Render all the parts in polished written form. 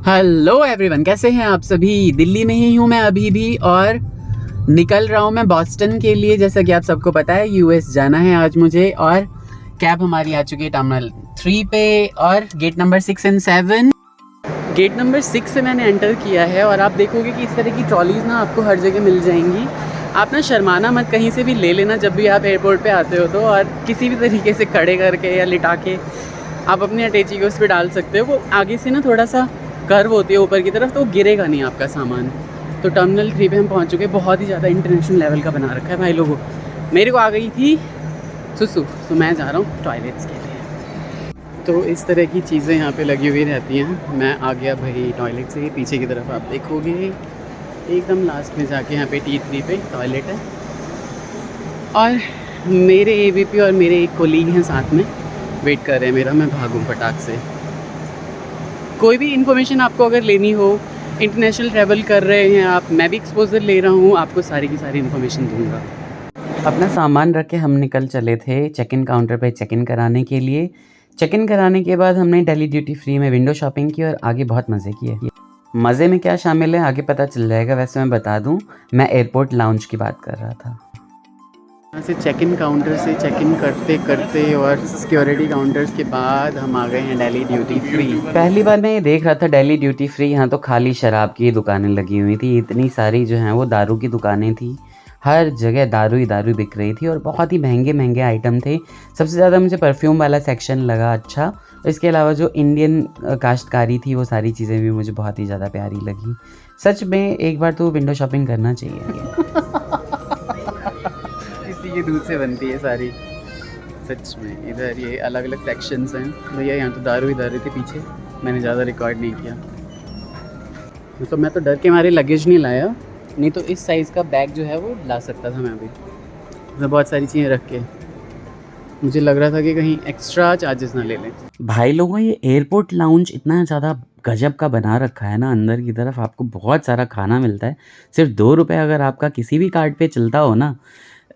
Hello everyone, कैसे हैं आप सभी। दिल्ली में ही हूँ मैं अभी भी और निकल रहा हूँ मैं बॉस्टन के लिए। जैसा कि आप सबको पता है यूएस जाना है आज मुझे, और कैब हमारी आ चुकी है टर्मिनल 3 पे और gate number 6 and 7। Gate number 6 से मैंने एंटर किया है और आप देखोगे कि इस तरह की ट्रॉलीज़ ना आपको हर जगह मिल जाएंगी। आप ना शर्माना मत, कहीं से भी ले लेना जब भी आप एयरपोर्ट पे आते हो तो, और किसी भी तरीके से खड़े करके या लिटा के आप अपनी अटैची को उस पर डाल सकते हो। वो आगे से ना थोड़ा सा कर्व होती है ऊपर की तरफ, तो गिरेगा नहीं आपका सामान। तो टर्मिनल 3 पे हम पहुंच चुके हैं। बहुत ही ज़्यादा इंटरनेशनल लेवल का बना रखा है भाई लोगों। मेरे को आ गई थी सुसु, तो मैं जा रहा हूँ टॉयलेट्स के लिए। तो इस तरह की चीज़ें यहाँ पे लगी हुई रहती हैं। मैं आ गया भाई टॉयलेट से। पीछे की तरफ आप देखोगे एकदम लास्ट में जाके यहाँ पे T3 पे टॉयलेट है, और मेरे AVP और मेरे एक कोलीग हैं साथ में, वेट कर रहे हैं मेरा। मैं भागूँ फटाक से। कोई भी इन्फॉर्मेशन आपको अगर लेनी हो, इंटरनेशनल ट्रैवल कर रहे हैं आप, मैं भी एक्सपोजर ले रहा हूँ, आपको सारी की सारी इन्फॉर्मेशन दूंगा। अपना सामान रख के हम निकल चले थे चेक इन काउंटर पे चेक इन कराने के लिए। चेक इन कराने के बाद हमने दिल्ली ड्यूटी फ्री में विंडो शॉपिंग की और आगे बहुत मज़े किए। मज़े में क्या शामिल है आगे पता चल जाएगा। वैसे मैं बता दूं, मैं एयरपोर्ट लाउंज की बात कर रहा था। यहाँ से चेक इन काउंटर से चेक इन करते करते और सिक्योरिटी काउंटर्स के बाद हम आ गए हैं दिल्ली ड्यूटी फ्री। पहली बार मैं ये देख रहा था दिल्ली ड्यूटी फ्री। यहाँ तो खाली शराब की दुकानें लगी हुई थी, इतनी सारी जो हैं वो दारू की दुकानें थी। हर जगह दारू ही दारू बिक रही थी और बहुत ही महंगे महंगे आइटम थे। सबसे ज़्यादा मुझे परफ्यूम वाला सेक्शन लगा अच्छा। इसके अलावा जो इंडियन काश्तकारी थी वो सारी चीज़ें भी मुझे बहुत ही ज़्यादा प्यारी लगी। सच में एक बार तो विंडो शॉपिंग करना चाहिए। ये दूध से बनती है सारी, सच में। इधर ये अलग अलग सेक्शंस हैं भैया। यहाँ तो दारू ही दारू थी पीछे, मैंने ज़्यादा रिकॉर्ड नहीं किया। मतलब मैं तो डर के मारे लगेज नहीं लाया, नहीं तो इस साइज़ का बैग जो है वो ला सकता था मैं अभी। मैं बहुत सारी चीज़ें रख के, मुझे लग रहा था कि कहीं एक्स्ट्रा चार्जेस ना ले लें। भाई लोगों, ये एयरपोर्ट लाउंज इतना ज़्यादा गजब का बना रखा है ना। अंदर की तरफ आपको बहुत सारा खाना मिलता है। सिर्फ 2 रुपये अगर आपका किसी भी कार्ड पे चलता हो ना,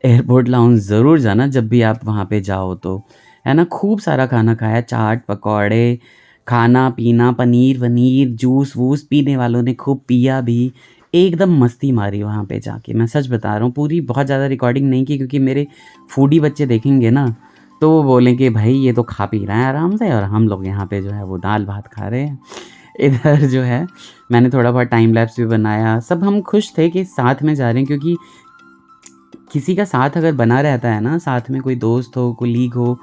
एयरपोर्ट लाउंज ज़रूर जाना जब भी आप वहाँ पे जाओ तो, है ना। खूब सारा खाना खाया, चाट पकौड़े, खाना पीना, पनीर वनीर, जूस वूस, पीने वालों ने खूब पिया भी। एकदम मस्ती मारी वहाँ पे जाके, मैं सच बता रहा हूँ। पूरी बहुत ज़्यादा रिकॉर्डिंग नहीं की क्योंकि मेरे फूडी बच्चे देखेंगे ना तो वो बोलेंगे भाई ये तो खा पी रहे हैं आराम से, और हम लोग यहाँ पे जो है वो दाल भात खा रहे हैं। इधर जो है मैंने थोड़ा बहुत टाइम लैप्स भी बनाया। सब हम खुश थे कि साथ में जा रहे हैं, क्योंकि किसी का साथ अगर बना रहता है ना, साथ में कोई दोस्त हो, कोलीग हो,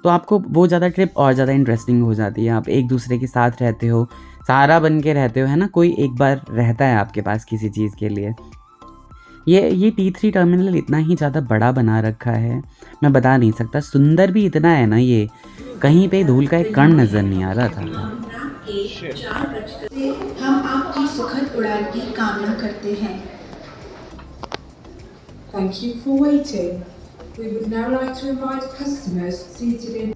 तो आपको वो ज़्यादा ट्रिप और ज़्यादा इंटरेस्टिंग हो जाती है। आप एक दूसरे के साथ रहते हो, सहारा बन के रहते हो, है ना। कोई एक बार रहता है आपके पास किसी चीज़ के लिए। ये T3 टर्मिनल इतना ही ज़्यादा बड़ा बना रखा है, मैं बता नहीं सकता। सुंदर भी इतना है ना, ये कहीं पे धूल का एक कण नज़र नहीं आ रहा था। हम आपकी सुखद उड़ान की कामना करते हैं। Thank you for waiting. We would now like to invite customers seated in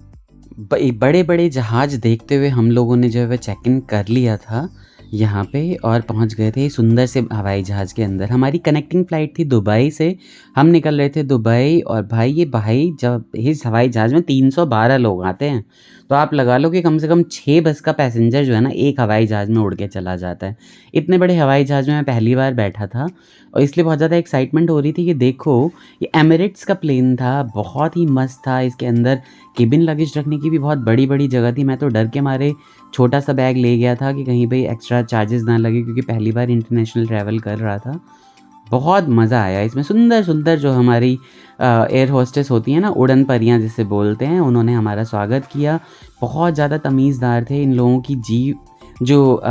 बड़े बड़े जहाज़ देखते हुए हम लोगों ने जो है चेक इन कर लिया था यहाँ पे, और पहुँच गए थे सुंदर से हवाई जहाज़ के अंदर। हमारी कनेक्टिंग फ़्लाइट थी दुबई से, हम निकल रहे थे दुबई। और भाई जब इस हवाई जहाज़ में 312 लोग आते हैं तो आप लगा लो कि कम से कम 6 बस का पैसेंजर जो है ना एक हवाई जहाज़ में उड़ के चला जाता है। इतने बड़े हवाई जहाज़ में मैं पहली बार बैठा था और इसलिए बहुत ज़्यादा एक्साइटमेंट हो रही थी कि देखो ये एमिरेट्स का प्लेन था, बहुत ही मस्त था। इसके अंदर केबिन लगेज रखने की भी बहुत बड़ी बड़ी जगह थी। मैं तो डर के मारे छोटा सा बैग ले गया था कि कहीं पे एक्स्ट्रा चार्जेस ना लगे, क्योंकि पहली बार इंटरनेशनल ट्रैवल कर रहा था। बहुत मज़ा आया इसमें। सुंदर सुंदर जो हमारी एयर होस्टेस होती हैं ना, उड़न परियां जिसे बोलते हैं, उन्होंने हमारा स्वागत किया। बहुत ज़्यादा तमीज़दार थे। इन लोगों की जो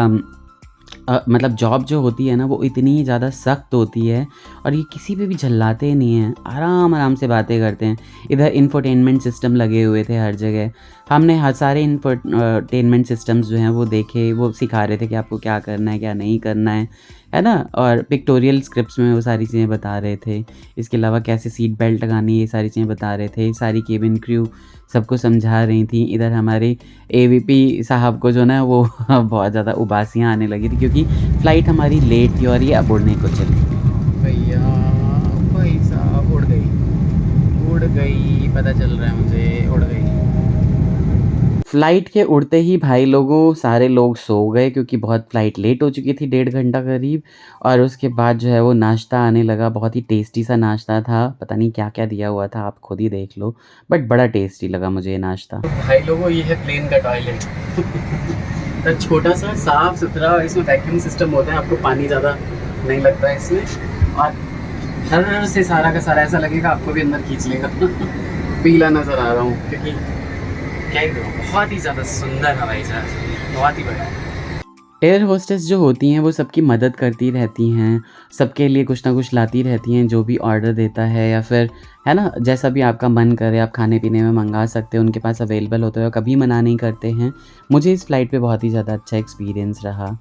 मतलब जॉब जो होती है ना वो इतनी ही ज़्यादा सख्त होती है, और ये किसी पे भी झल्लाते नहीं हैं, आराम आराम से बातें करते हैं। इधर इंफोटेनमेंट सिस्टम लगे हुए थे हर जगह। हमने हर सारे इंफोटेनमेंट सिस्टम्स जो हैं वो देखे। वो सिखा रहे थे कि आपको क्या करना है क्या नहीं करना है ना। और पिक्टोरियल स्क्रिप्ट्स में वो सारी चीज़ें बता रहे थे। इसके अलावा कैसे सीट बेल्ट लगानी है ये सारी चीज़ें बता रहे थे। सारी केबिन क्रू सबको समझा रही थी। इधर हमारे AVP साहब को जो ना वो बहुत ज़्यादा उबासियाँ आने लगी थी क्योंकि फ़्लाइट हमारी लेट थी और ये अब उड़ने को चली। भैया भाई साहब उड़ गई, पता चल रहा है मुझे, उड़ गई। फ़्लाइट के उड़ते ही भाई लोगों सारे लोग सो गए क्योंकि बहुत फ़्लाइट लेट हो चुकी थी 1.5 घंटा करीब। और उसके बाद जो है वो नाश्ता आने लगा, बहुत ही टेस्टी सा नाश्ता था, पता नहीं क्या-क्या दिया हुआ था, आप खुद ही देख लो, बट बड़ा टेस्टी लगा मुझे ये नाश्ता। भाई लोगों ये है प्लेन का टॉयलेट। तो छोटा सा साफ़-सुथरा, इसमें वैक्यूम सिस्टम होता है, आपको पानी ज़्यादा नहीं लगता है इसमें, और हर से सारा का सारा ऐसा लगेगा आपको भी अंदर खींच लेगा। पीला नज़र आ रहा हूँ क्योंकि क्या ही कहूँ, बहुत ही ज़्यादा सुंदर हवाई जहाज़, बहुत ही बड़ा। एयर होस्टेस जो होती हैं वो सबकी मदद करती रहती हैं, सबके लिए कुछ ना कुछ लाती रहती हैं, जो भी ऑर्डर देता है या फिर है ना, जैसा भी आपका मन करे आप खाने पीने में मंगा सकते हो, उनके पास अवेलेबल होते हो, कभी मना नहीं करते हैं। मुझे इस फ़्लाइट पे बहुत ही ज़्यादा अच्छा एक्सपीरियंस रहा,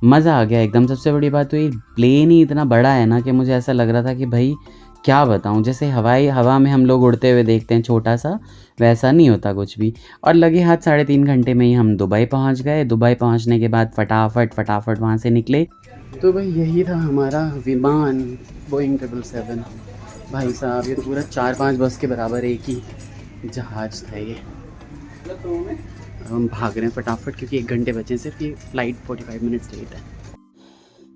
मज़ा आ गया एकदम। सबसे बड़ी बात तो ये प्लेन ही इतना बड़ा है ना कि मुझे ऐसा लग रहा था कि भाई क्या बताऊँ, जैसे हवा में हम लोग उड़ते हुए देखते हैं छोटा सा, वैसा नहीं होता कुछ भी। और लगे हाथ 3.5 घंटे में ही हम दुबई पहुंच गए। दुबई पहुंचने के बाद फटाफट वहां से निकले। तो भाई यही था हमारा विमान बोइंग 777। भाई साहब ये तो पूरा 4-5 बस के बराबर एक ही जहाज़ था ये। हम भाग रहे हैं फटाफट क्योंकि 1 घंटे बचे, सिर्फ ये फ़्लाइट 45 मिनट्स लेट है।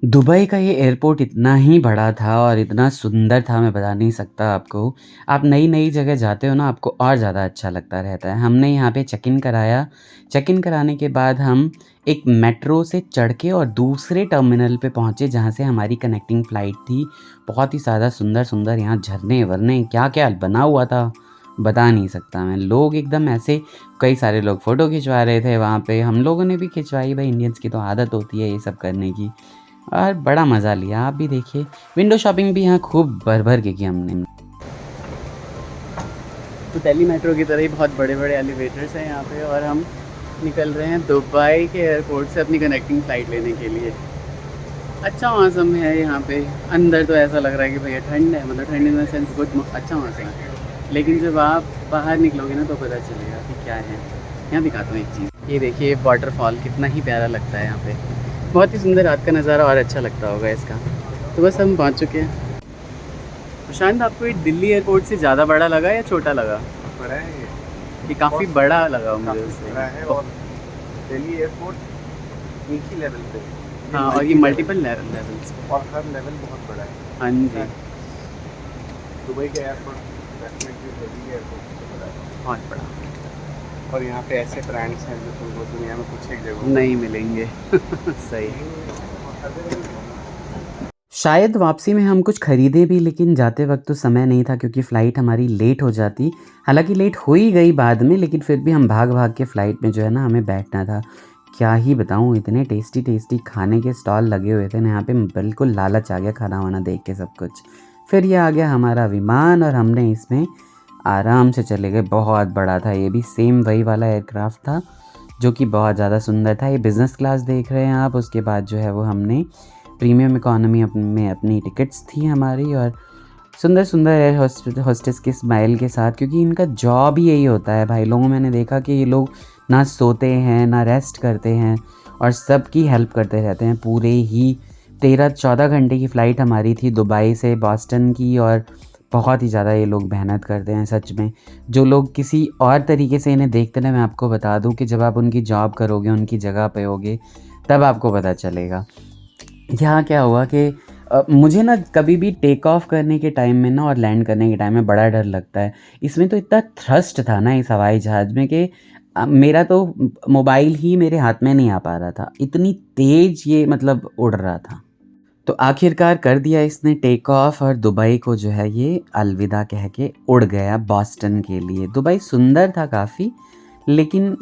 दुबई का ये एयरपोर्ट इतना ही बड़ा था और इतना सुंदर था, मैं बता नहीं सकता आपको। आप नई जगह जाते हो ना, आपको और ज़्यादा अच्छा लगता रहता है। हमने यहाँ पे चेक इन कराया। चेक इन कराने के बाद हम एक मेट्रो से चढ़ के और दूसरे टर्मिनल पे पहुँचे जहाँ से हमारी कनेक्टिंग फ़्लाइट थी। बहुत ही ज़्यादा सुंदर यहाँ झरने-वरने क्या-क्या बना हुआ था, बता नहीं सकता मैं। लोग एकदम ऐसे, कई सारे लोग फ़ोटो खिंचवा रहे थे वहाँ पे, हम लोगों ने भी खिंचवाई, भाई इंडियंस की तो आदत होती है ये सब करने की, और बड़ा मज़ा लिया। आप भी देखिए, विंडो शॉपिंग भी यहाँ खूब भर के की हमने। तो दिल्ली मेट्रो की तरह ही बहुत बड़े एलिवेटर्स हैं यहाँ पे, और हम निकल रहे हैं दुबई के एयरपोर्ट से अपनी कनेक्टिंग फ़्लाइट लेने के लिए। अच्छा मौसम है यहाँ पे, अंदर तो ऐसा लग रहा है कि भैया ठंड है, मतलब ठंड इन द सेंस गुड, अच्छा मौसम है। लेकिन जब आप बाहर निकलोगे ना तो पता चलेगा कि क्या है। यहाँ दिखाता हूँ एक चीज़, ये देखिए वाटरफॉल कितना ही प्यारा लगता है यहाँ पे, बहुत ही सुंदर रात का नज़ारा, और अच्छा लगता होगा इसका। तो बस हम पहुँच चुके हैं। प्रशांत, आपको ये दिल्ली एयरपोर्ट से ज़्यादा बड़ा लगा या छोटा लगा? बड़ा है ये काफ़ी बड़ा लगा मुझे उससे। बड़ा है, और दिल्ली एयरपोर्ट एक ही लेवल पे है। हाँ, और ये मल्टीपल लेवल्स पे, और हर लेवल बहुत बड़ा है। हाँ जी, दुबई का एयरपोर्ट डेफिनेटली दिल्ली एयरपोर्ट से बड़ा है, बहुत बड़ा। और यहाँ पे ऐसे ब्रांड्स हैं जो तुमको दुनिया में कुछ एक जगह नहीं मिलेंगे। सही। शायद वापसी में हम कुछ खरीदे भी, लेकिन जाते वक्त तो समय नहीं था क्योंकि फ़्लाइट हमारी लेट हो जाती। हालांकि लेट हो ही गई बाद में, लेकिन फिर भी हम भाग के फ़्लाइट में जो है ना हमें बैठना था। क्या ही बताऊँ, इतने टेस्टी खाने के स्टॉल लगे हुए थे ना यहाँ पे, बिल्कुल लालच आ गया खाना वाना देख के सब कुछ। फिर ये आ गया हमारा विमान और हमने इसमें आराम से चले गए। बहुत बड़ा था ये भी, सेम वही वाला एयरक्राफ्ट था जो कि बहुत ज़्यादा सुंदर था। ये बिज़नेस क्लास देख रहे हैं आप। उसके बाद जो है वो हमने प्रीमियम इकोनॉमी में अपनी टिकट्स थी हमारी, और सुंदर एयर होस्टेस के स्माइल के साथ, क्योंकि इनका जॉब ही यही होता है भाई लोगों। मैंने देखा कि ये लोग ना सोते हैं ना रेस्ट करते हैं और सबकी हेल्प करते रहते हैं। पूरे ही 13-14 घंटे की फ़्लाइट हमारी थी दुबई से बॉस्टन की, और बहुत ही ज़्यादा ये लोग मेहनत करते हैं सच में। जो लोग किसी और तरीके से इन्हें देखते हैं, मैं आपको बता दूं कि जब आप उनकी जॉब करोगे, उनकी जगह पे होगे, तब आपको पता चलेगा। यहाँ क्या हुआ कि मुझे ना कभी भी टेक ऑफ करने के टाइम में ना और लैंड करने के टाइम में बड़ा डर लगता है। इसमें तो इतना थ्रस्ट था ना इस हवाई जहाज़ में कि मेरा तो मोबाइल ही मेरे हाथ में नहीं आ पा रहा था, इतनी तेज़ ये मतलब उड़ रहा था। तो आखिरकार कर दिया इसने टेक ऑफ, और दुबई को जो है ये अलविदा कह के उड़ गया बॉस्टन के लिए। दुबई सुंदर था काफ़ी, लेकिन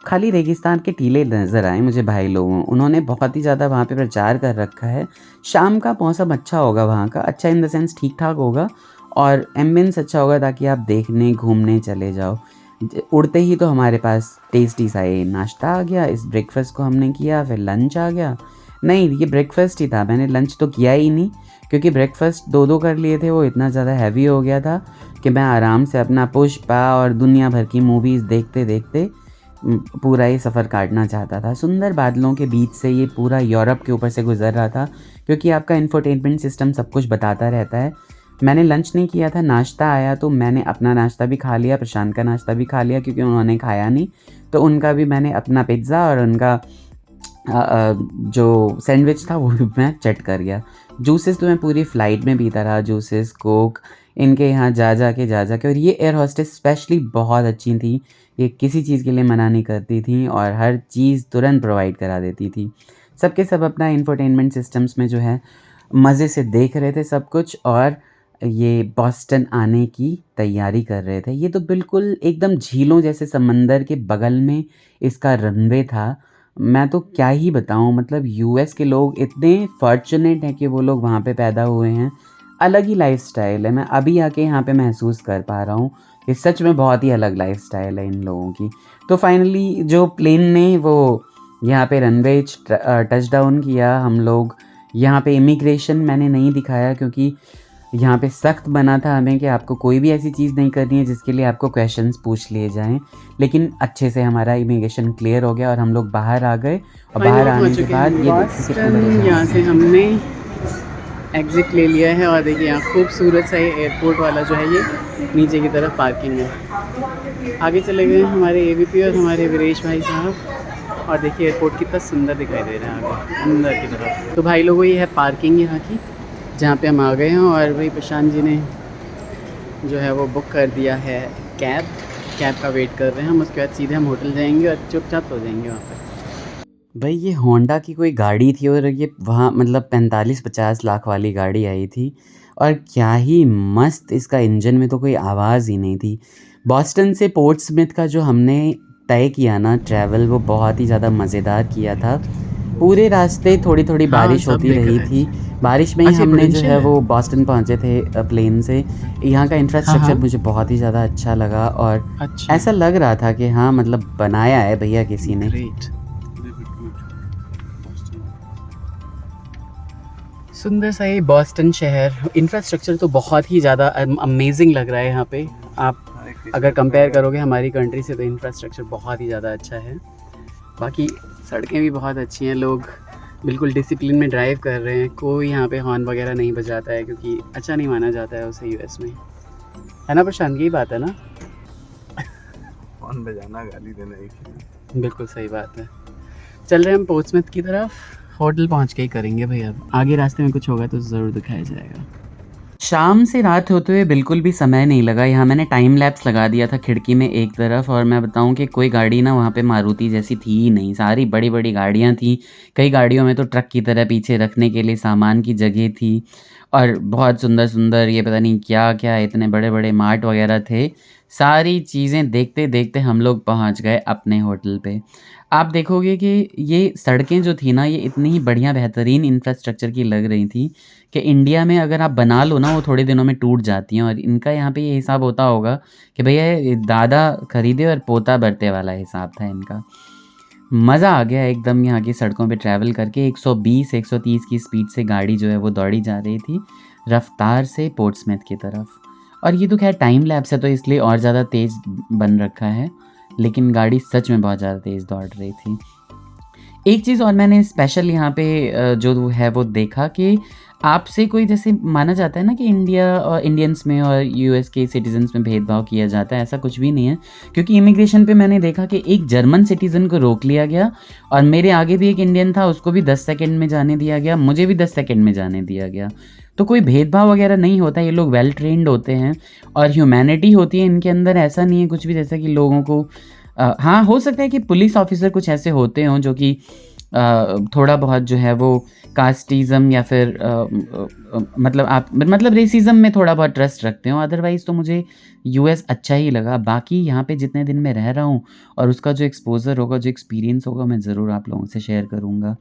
खाली रेगिस्तान के टीले नज़र आए मुझे भाई लोगों। उन्होंने बहुत ही ज़्यादा वहाँ पे प्रचार कर रखा है। शाम का मौसम अच्छा होगा वहाँ का, अच्छा इन द सेंस ठीक ठाक होगा, और एम्बियंस अच्छा होगा ताकि आप देखने घूमने चले जाओ। उड़ते ही तो हमारे पास टेस्टी सा ये नाश्ता आ गया, इस ब्रेकफास्ट को हमने किया, फिर लंच आ गया। नहीं, ये ब्रेकफास्ट ही था, मैंने लंच तो किया ही नहीं क्योंकि ब्रेकफास्ट 2 कर लिए थे, वो इतना ज़्यादा हैवी हो गया था कि मैं आराम से अपना पुष्पा और दुनिया भर की मूवीज़ देखते देखते पूरा ये सफ़र काटना चाहता था। सुंदर बादलों के बीच से ये पूरा यूरोप के ऊपर से गुजर रहा था, क्योंकि आपका इंफोटेनमेंट सिस्टम सब कुछ बताता रहता है। मैंने लंच नहीं किया था, नाश्ता आया तो मैंने अपना नाश्ता भी खा लिया, प्रशांत का नाश्ता भी खा लिया क्योंकि उन्होंने खाया नहीं। तो उनका भी मैंने अपना पिज़्ज़ा और उनका जो सैंडविच था वो भी मैं चट कर गया। जूसेस तो मैं पूरी फ़्लाइट में पीता रहा, जूसेस, कोक, इनके यहाँ जा के। और ये एयर होस्टेस स्पेशली बहुत अच्छी थी। ये किसी चीज़ के लिए मना नहीं करती थी और हर चीज़ तुरंत प्रोवाइड करा देती थी। सबके सब अपना इंफोटेनमेंट सिस्टम्स में जो है मज़े से देख रहे थे सब कुछ, और ये बॉस्टन आने की तैयारी कर रहे थे। ये तो बिल्कुल एकदम झीलों जैसे समंदर के बगल में इसका रनवे था। मैं तो क्या ही बताऊँ, मतलब यूएस के लोग इतने फॉर्चुनेट हैं कि वो लोग वहाँ पे पैदा हुए हैं। अलग ही लाइफ़स्टाइल है। मैं अभी आके यहाँ पे महसूस कर पा रहा हूँ कि सच में बहुत ही अलग लाइफ़स्टाइल है इन लोगों की। तो फाइनली जो प्लेन ने वो यहाँ पे रनवे टच डाउन किया, हम लोग यहाँ पे इमिग्रेशन मैंने नहीं दिखाया क्योंकि यहाँ पे सख्त बना था हमें कि आपको कोई भी ऐसी चीज़ नहीं करनी है जिसके लिए आपको क्वेश्चंस पूछ लिए जाएं। लेकिन अच्छे से हमारा इमिग्रेशन क्लियर हो गया और हम लोग बाहर आ गए, और बाहर आने के बाद ये बॉस्टन यहाँ से हमने एग्ज़िट ले लिया है और देखिए यहाँ खूबसूरत सा ये एयरपोर्ट वाला जो है ये नीचे की तरफ पार्किंग है। आगे चले गए हमारे एवीपी और हमारे वीरेश भाई साहब, और देखिए एयरपोर्ट कितना सुंदर दिखाई दे रहा है आगे अंदर की तरफ। तो भाई लोगों ये है पार्किंग यहाँ की जहाँ पे हम आ गए हैं, और वही प्रशांत जी ने जो है वो बुक कर दिया है कैब का वेट कर रहे हैं हम। उसके बाद सीधे हम होटल जाएंगे और चुपचाप सो जाएंगे वहाँ पर। भाई ये होंडा की कोई गाड़ी थी और ये वहाँ मतलब 45-50 लाख वाली गाड़ी आई थी, और क्या ही मस्त इसका इंजन में तो कोई आवाज़ ही नहीं थी। बॉस्टन से पोर्ट्सस्मिथ का जो हमने तय किया ना ट्रैवल, वो बहुत ही ज़्यादा मज़ेदार किया था। पूरे रास्ते थोड़ी थोड़ी बारिश सब होती देख रही रहे थी। बारिश में ही अच्छा, हमने जो prudential है है? वो बॉस्टन पहुँचे थे प्लेन से। यहाँ का इंफ्रास्ट्रक्चर हाँ। मुझे बहुत ही ज़्यादा अच्छा लगा, और अच्छा, ऐसा लग रहा था कि हाँ मतलब बनाया है भैया किसी ने। ग्रेट। सुंदर सा ये बॉस्टन शहर, इंफ्रास्ट्रक्चर तो बहुत ही ज़्यादा अमेजिंग लग रहा है यहाँ पे। आप अगर कंपेयर करोगे हमारी कंट्री से तो इंफ्रास्ट्रक्चर बहुत ही ज़्यादा अच्छा है। बाकी सड़कें भी बहुत अच्छी हैं, लोग बिल्कुल डिसिप्लिन में ड्राइव कर रहे हैं। कोई यहाँ पे हॉर्न वगैरह नहीं बजाता है क्योंकि अच्छा नहीं माना जाता है उसे यूएस में, है ना प्रशांत? यही बात है ना? कौन बजाना गाली देना एक ही। बिल्कुल सही बात है। चल रहे हैं हम पोर्ट्सस्मिथ की तरफ, होटल पहुँच के ही करेंगे भाई। अब आगे रास्ते में कुछ होगा तो ज़रूर दिखाया जाएगा। शाम से रात होते हुए बिल्कुल भी समय नहीं लगा। यहाँ मैंने टाइम लैप्स लगा दिया था खिड़की में एक तरफ, और मैं बताऊँ कि कोई गाड़ी ना वहाँ पे मारुति जैसी थी ही नहीं। सारी बड़ी बड़ी गाड़ियाँ थी। कई गाड़ियों में तो ट्रक की तरह पीछे रखने के लिए सामान की जगह थी, और बहुत सुंदर सुंदर ये पता नहीं क्या क्या इतने बड़े बड़े मार्ट वगैरह थे। सारी चीज़ें देखते देखते हम लोग पहुँच गए अपने होटल पे। आप देखोगे कि ये सड़कें जो थी ना, ये इतनी ही बढ़िया बेहतरीन इंफ्रास्ट्रक्चर की लग रही थी कि इंडिया में अगर आप बना लो ना वो थोड़े दिनों में टूट जाती हैं। और इनका यहाँ पे ये हिसाब होता होगा कि भैया ये दादा खरीदे और पोता बरते वाला हिसाब था इनका। मज़ा आ गया एकदम यहाँ की सड़कों पे ट्रैवल करके। 120-130 की स्पीड से गाड़ी जो है वो दौड़ी जा रही थी रफ्तार से पोर्ट्सस्मिथ की तरफ। और ये तो खैर टाइम लैप्स है तो इसलिए और ज़्यादा तेज़ बन रखा है, लेकिन गाड़ी सच में बहुत ज़्यादा तेज़ दौड़ रही थी। एक चीज़ और मैंने स्पेशल यहाँ पे जो है वो देखा कि आपसे कोई, जैसे माना जाता है ना कि इंडिया और इंडियंस में और यूएस के सिटीजन्स में भेदभाव किया जाता है, ऐसा कुछ भी नहीं है। क्योंकि इमिग्रेशन पे मैंने देखा कि एक जर्मन सिटीज़न को रोक लिया गया, और मेरे आगे भी एक इंडियन था, उसको भी 10 सेकंड में जाने दिया गया, मुझे भी 10 सेकंड में जाने दिया गया। तो कोई भेदभाव वगैरह नहीं होता। ये लोग वेल ट्रेंड होते हैं और ह्यूमैनिटी होती है इनके अंदर। ऐसा नहीं है कुछ भी जैसा कि लोगों को हाँ हो सकता है कि पुलिस ऑफिसर कुछ ऐसे होते हों जो कि थोड़ा बहुत जो है वो कास्टिज़म या फिर मतलब रेसिज़म में थोड़ा बहुत ट्रस्ट रखते हो। अदरवाइज़ तो मुझे यूएस अच्छा ही लगा। बाकी यहाँ पे जितने दिन मैं रह रहा हूँ और उसका जो एक्सपोज़र होगा, जो एक्सपीरियंस होगा, मैं ज़रूर आप लोगों से शेयर करूँगा।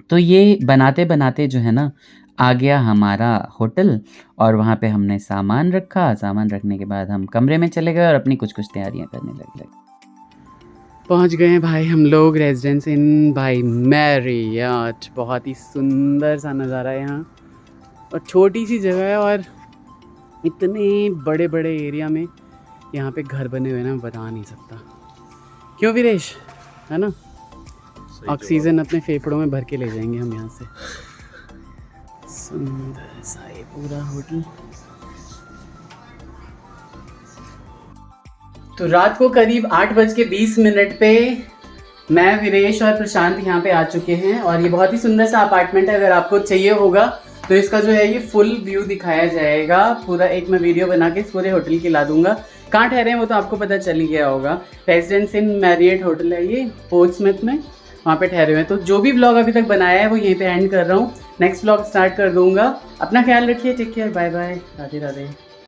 तो ये बनाते बनाते जो है ना आ गया हमारा होटल, और वहाँ पे हमने सामान रखा। सामान रखने के बाद हम कमरे में चले गए और अपनी कुछ तैयारियाँ करने लगे। पहुंच गए हैं भाई हम लोग रेजिडेंस इन भाई मैरियट। बहुत ही सुंदर सा नज़ारा है यहाँ, और छोटी सी जगह है, और इतने बड़े बड़े एरिया में यहाँ पे घर बने हुए ना, बता नहीं सकता। क्यों वीरेश, है ना? ऑक्सीजन अपने फेफड़ों में भर के ले जाएंगे हम यहाँ से। सुंदर सा ये पूरा होटल। तो रात को करीब 8:20 पे मैं, वीरेश और प्रशांत यहाँ पे आ चुके हैं और ये बहुत ही सुंदर सा अपार्टमेंट है। अगर आपको चाहिए होगा तो इसका जो है ये फुल व्यू दिखाया जाएगा पूरा। एक मैं वीडियो बना के इस पूरे होटल की ला दूंगा। कहाँ ठहरे हैं वो तो आपको पता चल ही गया होगा। रेजिडेंस इन मैरियट होटल है ये पोर्ट्समouth में, वहाँ पे ठहरे हुए हैं। तो जो भी व्लॉग अभी तक बनाया है वो यहीं पे एंड कर रहा हूँ। नेक्स्ट व्लॉग स्टार्ट कर दूंगा। अपना ख्याल रखिए, take care, bye bye, Radhe Radhe.